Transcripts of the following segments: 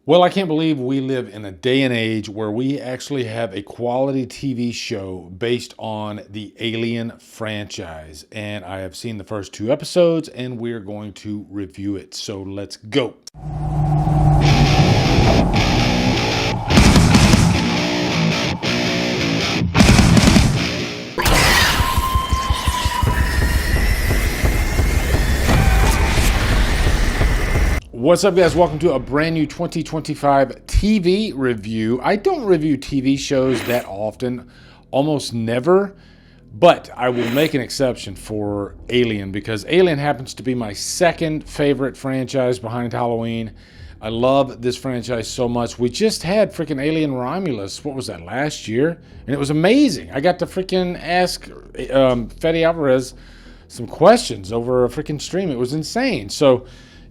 Well, I can't believe we live in a day and age where we actually have a quality TV show based on the Alien franchise. And I have seen the first 2 episodes and we're going to review it. So let's go. What's up, guys? Welcome to a brand new 2025 TV review. I don't review TV shows that often, almost never, but I will make an exception for Alien because Alien happens to be my second favorite franchise behind Halloween. I love this franchise so much. We just had freaking Alien Romulus, what was that, last year? And it was amazing. I got to freaking ask Fede Alvarez some questions over a freaking stream. It was insane. So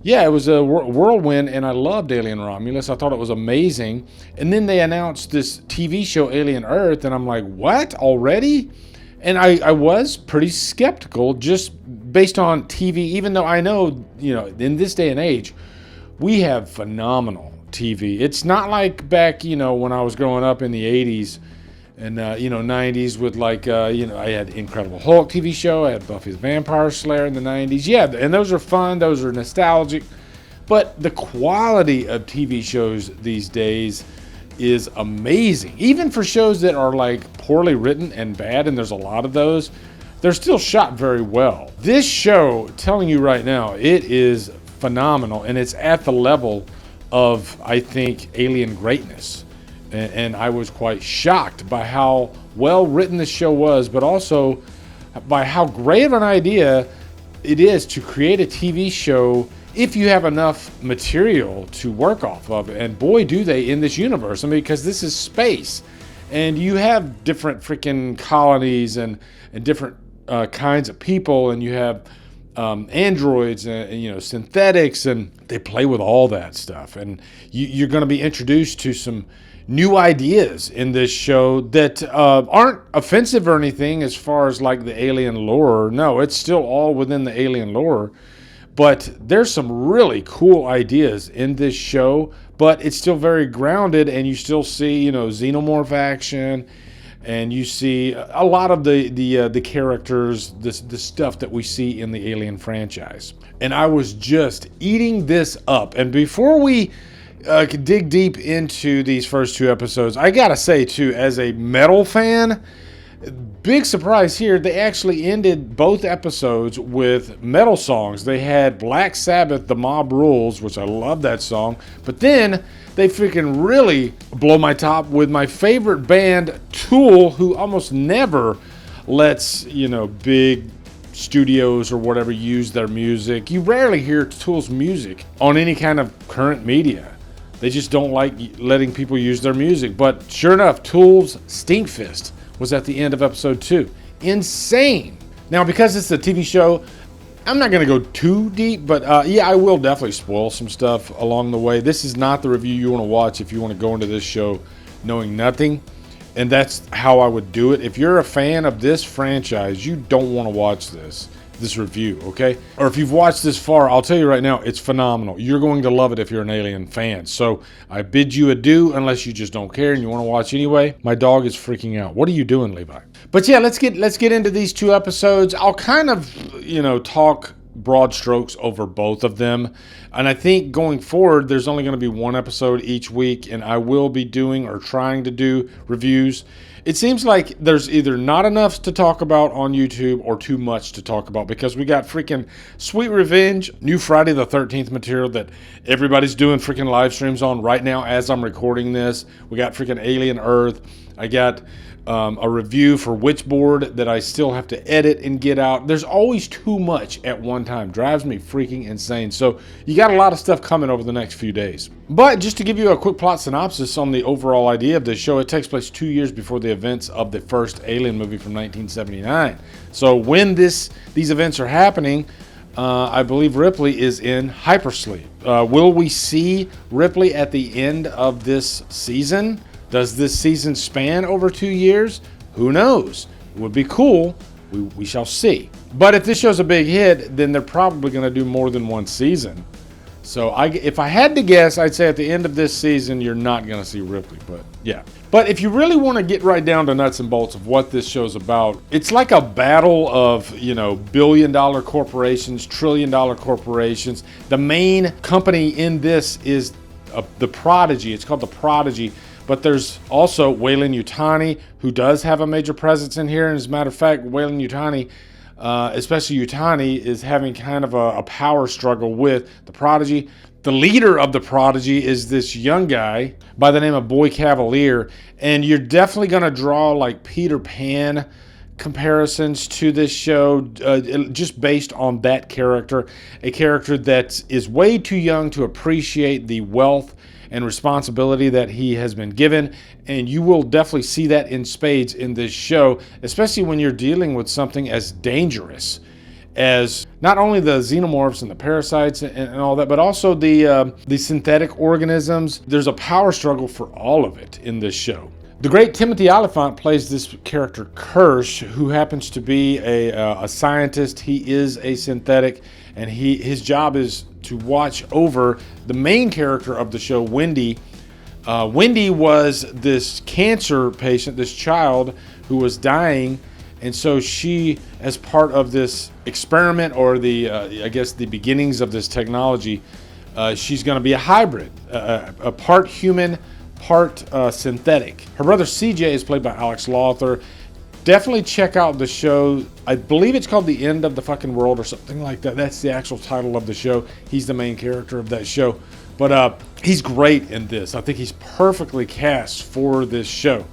yeah, it was a whirlwind, and I loved Alien Romulus. I thought it was amazing. And then they announced this TV show, Alien Earth, and I'm like, what, already? And I was pretty skeptical just based on TV, even though I know, in this day and age, we have phenomenal TV. It's not like back, when I was growing up in the 80s and, 90s with I had Incredible Hulk TV show. I had Buffy the Vampire Slayer in the 90s. Yeah, and those are fun. Those are nostalgic. But the quality of TV shows these days is amazing. Even for shows that are poorly written and bad, and there's a lot of those, they're still shot very well. This show, telling you right now, it is phenomenal, and it's at the level of, I think, Alien greatness. And I was quite shocked by how well written this show was, but also by how great of an idea it is to create a TV show if you have enough material to work off of. And boy, do they in this universe. I mean, because this is space, and you have different freaking colonies and different kinds of people, and you have androids and synthetics, and they play with all that stuff. And you're going to be introduced to some new ideas in this show that aren't offensive or anything as far as the alien lore. No, it's still all within the alien lore, but there's some really cool ideas in this show, but it's still very grounded, and you still see xenomorph action, and you see a lot of the characters, the stuff that we see in the Alien franchise. And I was just eating this up. And before we dig deep into these first 2 episodes, I gotta say too, as a metal fan, big surprise here, they actually ended both episodes with metal songs. They had Black Sabbath, The Mob Rules, which I love that song, but then they freaking really blow my top with my favorite band, Tool, who almost never lets big studios or whatever use their music. You rarely hear Tool's music on any kind of current media. They just don't like letting people use their music. But sure enough, Tool's Stinkfist was at the end of episode 2. Insane. Now, because it's a TV show, I'm not going to go too deep, but I will definitely spoil some stuff along the way. This is not the review you want to watch if you want to go into this show knowing nothing. And that's how I would do it. If you're a fan of this franchise, you don't want to watch this review, okay? Or if you've watched this far, I'll tell you right now, it's phenomenal. You're going to love it if you're an Alien fan. So I bid you adieu, unless you just don't care and you want to watch anyway. My dog is freaking out. What are you doing, Levi? But yeah, let's get into these 2 episodes. I'll kind of, talk broad strokes over both of them. And I think going forward, there's only going to be 1 episode each week, and I will be doing or trying to do reviews. It seems like there's either not enough to talk about on YouTube or too much to talk about, because we got freaking Sweet Revenge, new Friday the 13th material that everybody's doing freaking live streams on right now as I'm recording this. We got freaking Alien Earth. I got a review for Witchboard that I still have to edit and get out. There's always too much at one time. Drives me freaking insane. So you got a lot of stuff coming over the next few days. But just to give you a quick plot synopsis on the overall idea of this show, it takes place 2 years before the events of the first Alien movie from 1979. So when these events are happening, I believe Ripley is in hypersleep. Will we see Ripley at the end of this season? Does this season span over 2 years? Who knows? It would be cool. We shall see. But if this show's a big hit, then they're probably going to do more than 1 season. So if I had to guess, I'd say at the end of this season, you're not going to see Ripley. But yeah. But if you really want to get right down to nuts and bolts of what this show's about, it's like a battle of, billion-dollar corporations, trillion-dollar corporations. The main company in this is the Prodigy. It's called the Prodigy. But there's also Weyland-Yutani, who does have a major presence in here. And as a matter of fact, Weyland-Yutani, especially Yutani, is having kind of a power struggle with the Prodigy. The leader of the Prodigy is this young guy by the name of Boy Cavalier. And you're definitely going to draw like Peter Pan comparisons to this show, just based on that character. A character that is way too young to appreciate the wealth and responsibility that he has been given, and you will definitely see that in spades in this show, especially when you're dealing with something as dangerous as not only the xenomorphs and the parasites and all that, but also the synthetic organisms. There's a power struggle for all of it in this show. The great Timothy Olyphant plays this character Kirsch, who happens to be a scientist. He is a synthetic, and his job is to watch over the main character of the show, Wendy. Wendy was this cancer patient, this child who was dying, and so she, as part of this experiment, or I guess the beginnings of this technology, she's going to be a hybrid, a part human, part synthetic. Her brother CJ is played by Alex Lawther. Definitely check out the show. I believe it's called The End of the Fucking World or something like that. That's the actual title of the show. He's the main character of that show. But he's great in this. I think he's perfectly cast for this show.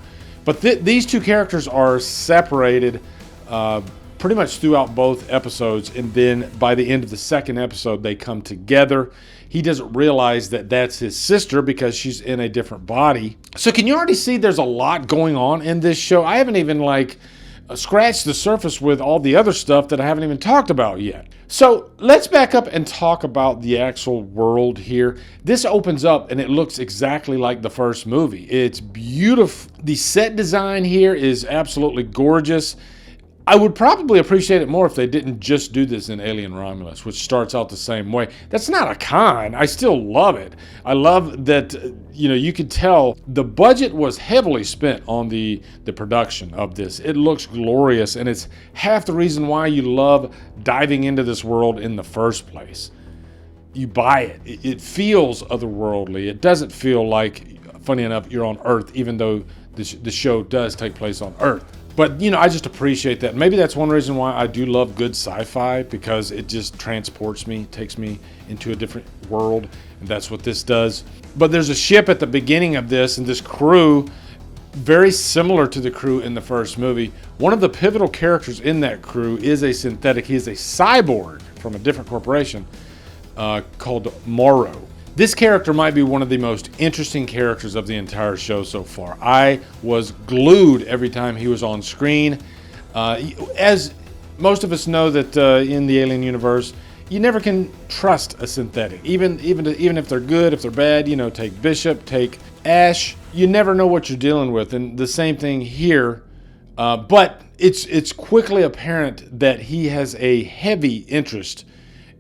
But these two characters are separated pretty much throughout both episodes. And then by the end of the second episode, they come together. He doesn't realize that that's his sister because she's in a different body. So can you already see there's a lot going on in this show? I haven't even scratched the surface with all the other stuff that I haven't even talked about yet. So let's back up and talk about the actual world here. This opens up and it looks exactly like the first movie. It's beautiful. The set design here is absolutely gorgeous. I would probably appreciate it more if they didn't just do this in Alien Romulus, which starts out the same way. That's not a con. I still love it. I love that, you could tell the budget was heavily spent on the production of this. It looks glorious, and it's half the reason why you love diving into this world in the first place. You buy it. It feels otherworldly. It doesn't feel like, funny enough, you're on Earth, even though the show does take place on Earth. But, I just appreciate that. Maybe that's one reason why I do love good sci-fi, because it just transports me, takes me into a different world, and that's what this does. But there's a ship at the beginning of this, and this crew, very similar to the crew in the first movie. One of the pivotal characters in that crew is a synthetic. He is a cyborg from a different corporation called Marorrow. This character might be one of the most interesting characters of the entire show so far. I was glued every time he was on screen. As most of us know that in the Alien universe, you never can trust a synthetic. Even if they're good, if they're bad, take Bishop, take Ash, you never know what you're dealing with. And the same thing here. But it's quickly apparent that he has a heavy interest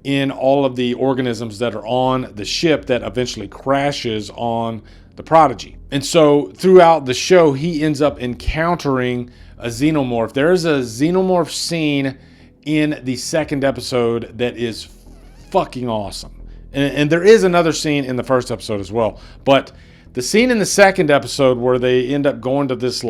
in all of the organisms that are on the ship that eventually crashes on the Prodigy. And so throughout the show, he ends up encountering a xenomorph. There is a xenomorph scene in the second episode that is fucking awesome. And there is another scene in the first episode as well. But the scene in the second episode where they end up going to this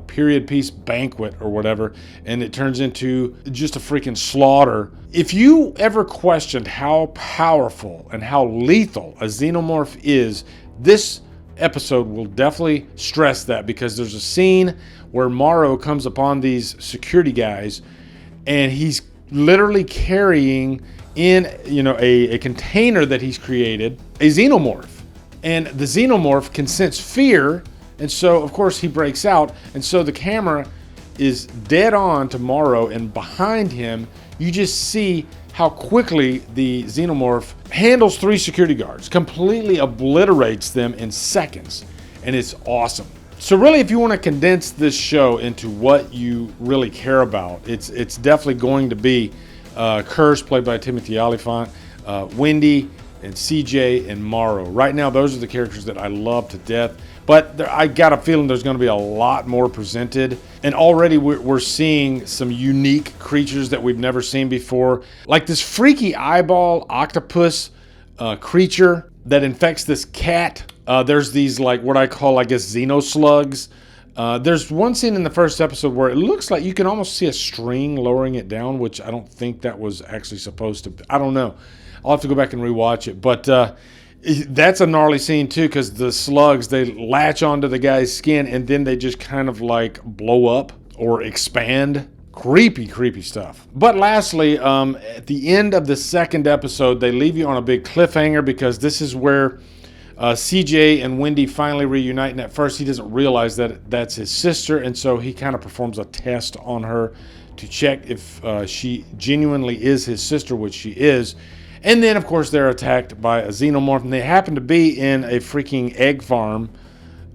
period piece banquet or whatever, and it turns into just a freaking slaughter. If you ever questioned how powerful and how lethal a xenomorph is, this episode will definitely stress that, because there's a scene where Marorrow comes upon these security guys, and he's literally carrying in a container that he's created, a xenomorph, and the xenomorph can sense fear. And so, of course, he breaks out. And so the camera is dead on to Marorrow, and behind him, you just see how quickly the xenomorph handles 3 security guards, completely obliterates them in seconds. And it's awesome. So really, if you want to condense this show into what you really care about, it's definitely going to be Kirsch, played by Timothy Olyphant. Wendy and CJ and Marorrow. Right now, those are the characters that I love to death. But I got a feeling there's going to be a lot more presented. And already we're seeing some unique creatures that we've never seen before. Like this freaky eyeball octopus creature that infects this cat. There's these, like, what I call, I guess, xenoslugs. There's one scene in the first episode where it looks like you can almost see a string lowering it down, which I don't think that was actually supposed to. I don't know. I'll have to go back and rewatch it. But that's a gnarly scene too, because the slugs, they latch onto the guy's skin and then they just kind of like blow up or expand. Creepy, creepy stuff. But lastly, at the end of the second episode, they leave you on a big cliffhanger, because this is where CJ and Wendy finally reunite. And at first he doesn't realize that that's his sister, and so he kind of performs a test on her to check if she genuinely is his sister, which she is. And then, of course, they're attacked by a xenomorph, and they happen to be in a freaking egg farm.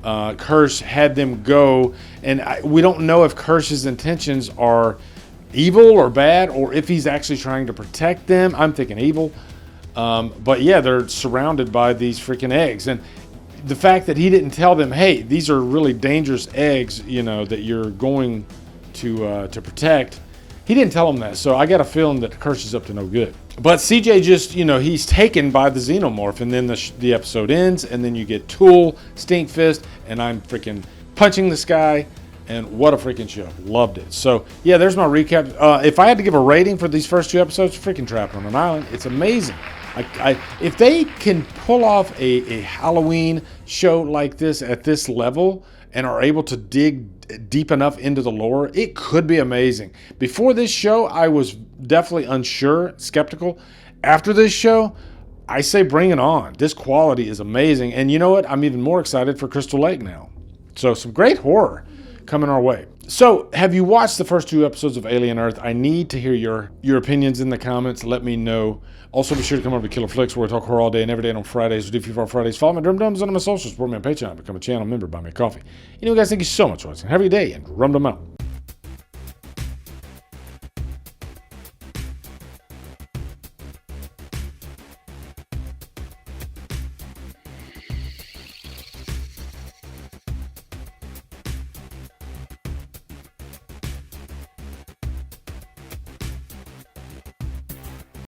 Kirsch had them go, and we don't know if Kirsch's intentions are evil or bad, or if he's actually trying to protect them. I'm thinking evil. But yeah, they're surrounded by these freaking eggs. And the fact that he didn't tell them, hey, these are really dangerous eggs, you know, that you're going to protect. He didn't tell them that. So I got a feeling that Kirsch is up to no good. But CJ just, you know, he's taken by the xenomorph, and then the episode ends, and then you get Tool, Stinkfist, and I'm freaking punching this guy. And what a freaking show. Loved it. So, yeah, there's my recap. If I had to give a rating for these first two episodes, freaking Trapped on an Island, it's amazing. If they can pull off a Halloween show like this at this level and are able to dig deep enough into the lore, it could be amazing. Before this show, I was definitely unsure, skeptical. After this show, I say bring it on. This quality is amazing. And you know what? I'm even more excited for Crystal Lake now. So some great horror coming our way. So, have you watched the first two episodes of Alien Earth? I need to hear your opinions in the comments. Let me know. Also, be sure to come over to Killer Flicks, where we talk horror all day and every day, and on Fridays we do Few Fridays. Follow me Drumdums on my socials. Support me on Patreon. Become a channel member. Buy me a coffee. Anyway, guys, thank you so much for watching. Have a good day, and Drumdum out.